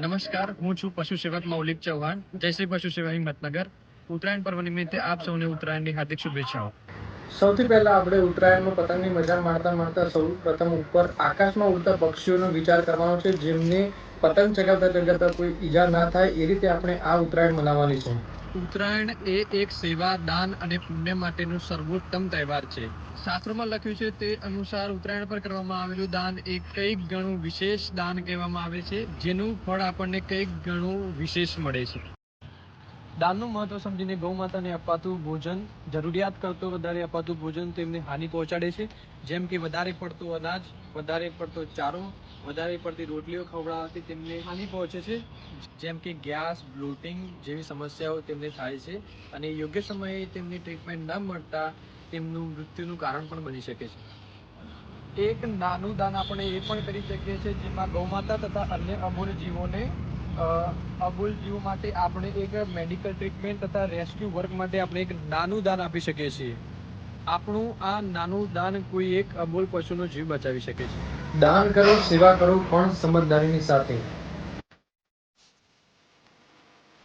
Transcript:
નમસ્કાર, હું છું પશુ સેવક મૌલિક ચૌહાણ, જયશ્રી પશુ સેવા હિંમતનગર. ઉત્તરાયણ પર્વ નિમિત્તે આપ સૌને ઉત્તરાયણની હાર્દિક શુભેચ્છાઓ. સૌથી પહેલા આપણે ઉત્તરાયણમાં પતંગની મજા માણતા સૌ પ્રથમ ઉપર આકાશમાં ઉડતા પક્ષીઓનો વિચાર કરવાનો છે, જેમને પતંગ ચગાવતા કોઈ ઈજા ના થાય એ રીતે આપણે આ ઉત્તરાયણ મનાવવાની છે. ઉત્તરાયણ એ એક સેવા, દાન અને પુણ્ય માટેનું સર્વોત્તમ તહેવાર છે. શાસ્ત્રોમાં લખ્યું છે તે અનુસાર ઉત્તરાયણ પર કરવામાં આવેલું દાન એ કંઈક ઘણું વિશેષ દાન કહેવામાં આવે છે, જેનું ફળ આપણને કંઈક ઘણું વિશેષ મળે છે. દાનનું મહત્વ સમજીને ગૌ માતાને અપાતું ભોજન, જરૂરિયાત કરતો વધારે અપાતું ભોજન તેમને હાનિ પહોંચાડે છે. જેમ કે વધારે પડતું અનાજ, વધારે પડતો ચારો, વધારે પડતી રોટલીઓ ખવડાવવાથી તેમને હાનિ પહોંચે છે. જેમ કે ગેસ, બ્લોટિંગ જેવી સમસ્યાઓ તેમને થાય છે અને યોગ્ય સમયે તેમની ટ્રીટમેન્ટ ન મળતા તેમનું મૃત્યુનું કારણ પણ બની શકે છે. એક નાનું દાન આપણે એ પણ કરી શકીએ છીએ, જેમાં ગૌમાતા તથા અન્ય અબોલ જીવો માટે આપણે એક મેડિકલ ટ્રીટમેન્ટ તથા રેસ્ક્યુ વર્ક માટે આપણે એક નાનું દાન આપી શકીએ છીએ. આપણું આ નાનું દાન કોઈ એક અબોલ પશુનો જીવ બચાવી શકે છે. દાન કરો, સેવા કરો, પણ સમજદારીની સાથે.